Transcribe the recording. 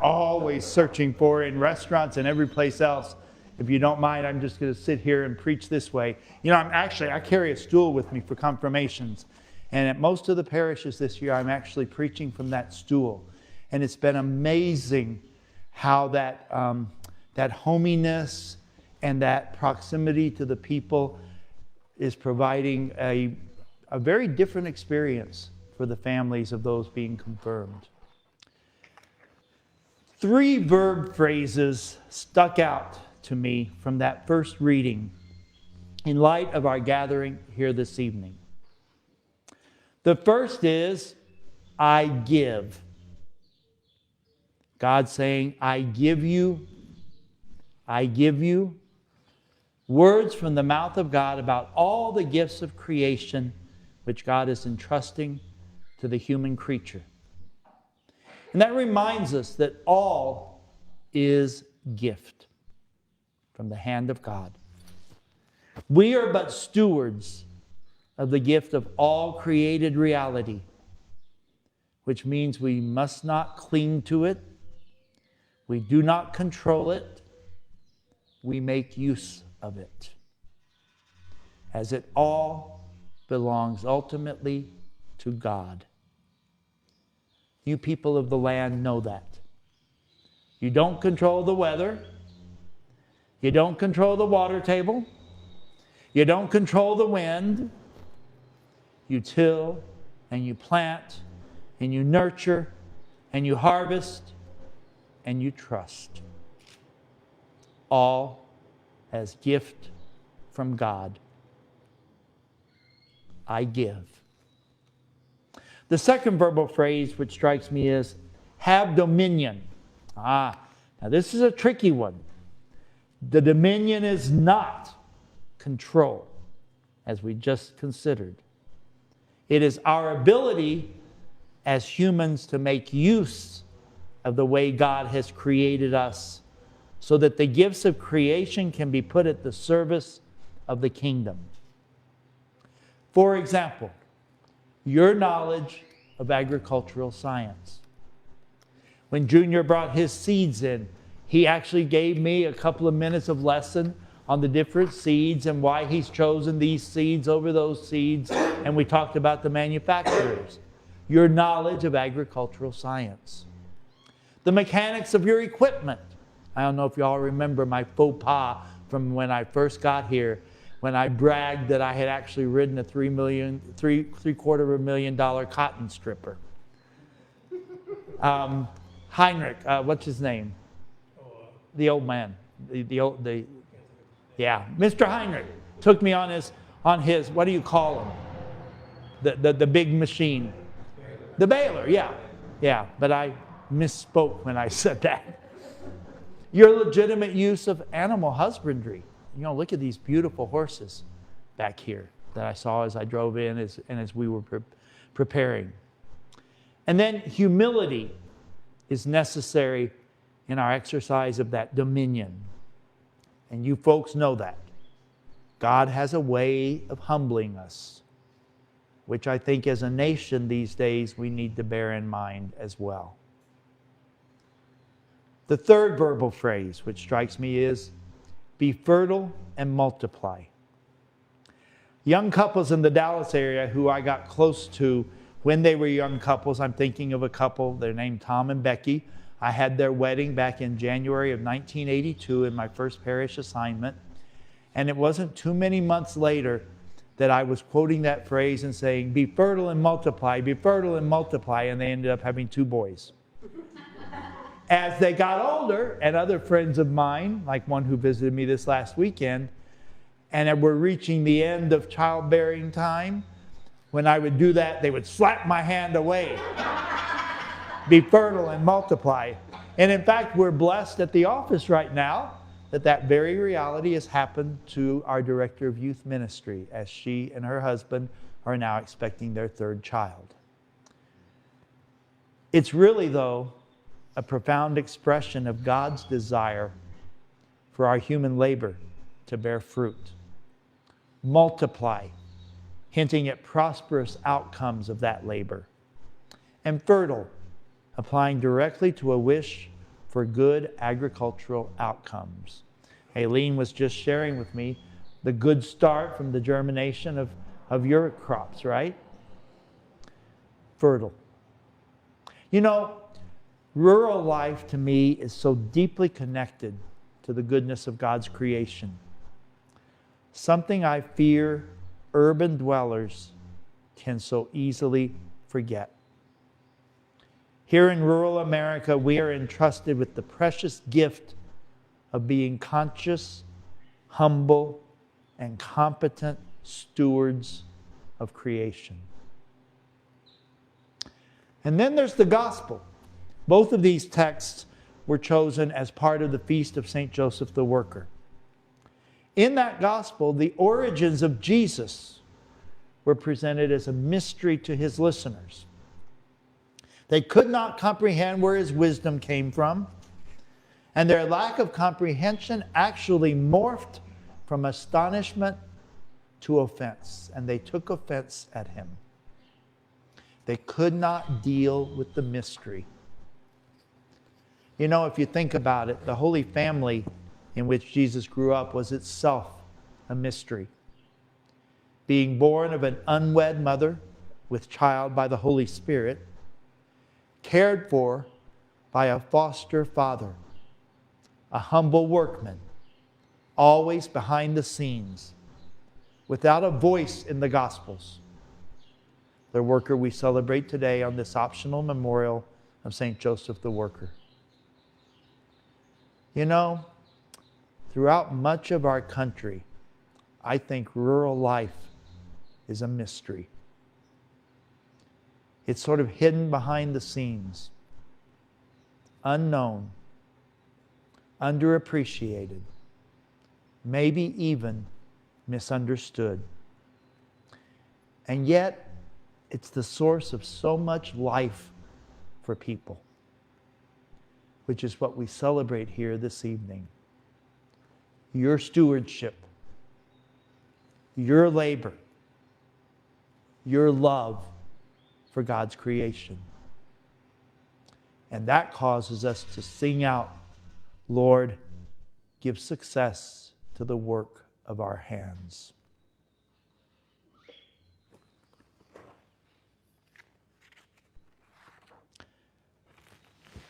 always searching for in restaurants and every place else. If you don't mind, I'm just going to sit here and preach this way. You know, I carry a stool with me for confirmations. And at most of the parishes this year, I'm actually preaching from that stool. And it's been amazing how that hominess and that proximity to the people is providing a very different experience for the families of those being confirmed. 3 verb phrases stuck out to me from that first reading in light of our gathering here this evening. The first is, I give. God saying, I give you. Words from the mouth of God about all the gifts of creation which God is entrusting to the human creature. And that reminds us that all is gift from the hand of God. We are but stewards of the gift of all created reality, which means we must not cling to it. We do not control it. We make use of it, as it all belongs ultimately to God. You people of the land know that. You don't control the weather. You don't control the water table. You don't control the wind. You till and you plant and you nurture and you harvest and you trust. All as gift from God. I give. The second verbal phrase which strikes me is have dominion. Now this is a tricky one. The dominion is not control, as we just considered. It is our ability as humans to make use of the way God has created us so that the gifts of creation can be put at the service of the kingdom. For example, your knowledge of agricultural science. When Junior brought his seeds in, he actually gave me a couple of minutes of lesson on the different seeds and why he's chosen these seeds over those seeds, and we talked about the manufacturers. Your knowledge of agricultural science. The mechanics of your equipment. I don't know if you all remember my faux pas from when I first got here, when I bragged that I had actually ridden a $750,000 cotton stripper. Heinrich, what's his name? The old man. Mr. Heinrich took me on his, what do you call him? The big machine. The baler, yeah. But I misspoke when I said that. Your legitimate use of animal husbandry. You know, look at these beautiful horses back here that I saw as I drove in and as we were preparing. And then humility is necessary in our exercise of that dominion. And you folks know that. God has a way of humbling us, which I think as a nation these days we need to bear in mind as well. The third verbal phrase which strikes me is, be fertile and multiply. Young couples in the Dallas area who I got close to when they were young couples, I'm thinking of a couple, they're named Tom and Becky. I had their wedding back in January of 1982 in my first parish assignment. And it wasn't too many months later that I was quoting that phrase and saying, be fertile and multiply, be fertile and multiply. And they ended up having 2 boys. As they got older, and other friends of mine, like one who visited me this last weekend, and were reaching the end of childbearing time, when I would do that, they would slap my hand away. Be fertile and multiply. And in fact, we're blessed at the office right now that very reality has happened to our director of youth ministry, as she and her husband are now expecting their 3rd child. It's really, though, a profound expression of God's desire for our human labor to bear fruit. Multiply, hinting at prosperous outcomes of that labor. And fertile, applying directly to a wish for good agricultural outcomes. Aileen was just sharing with me the good start from the germination of your crops, right? Fertile. You know, rural life to me is so deeply connected to the goodness of God's creation. Something I fear urban dwellers can so easily forget. Here in rural America, we are entrusted with the precious gift of being conscious, humble, and competent stewards of creation. And then there's the gospel. Both of these texts were chosen as part of the feast of St. Joseph the Worker. In that gospel, the origins of Jesus were presented as a mystery to his listeners. They could not comprehend where his wisdom came from, and their lack of comprehension actually morphed from astonishment to offense, and they took offense at him. They could not deal with the mystery. You know, if you think about it, the Holy Family in which Jesus grew up was itself a mystery. Being born of an unwed mother with child by the Holy Spirit, cared for by a foster father, a humble workman, always behind the scenes, without a voice in the Gospels. The worker we celebrate today on this optional memorial of St. Joseph the Worker. You know, throughout much of our country, I think rural life is a mystery. It's sort of hidden behind the scenes, unknown, underappreciated, maybe even misunderstood. And yet, it's the source of so much life for people, which is what we celebrate here this evening. Your stewardship, your labor, your love for God's creation. And that causes us to sing out, Lord, give success to the work of our hands.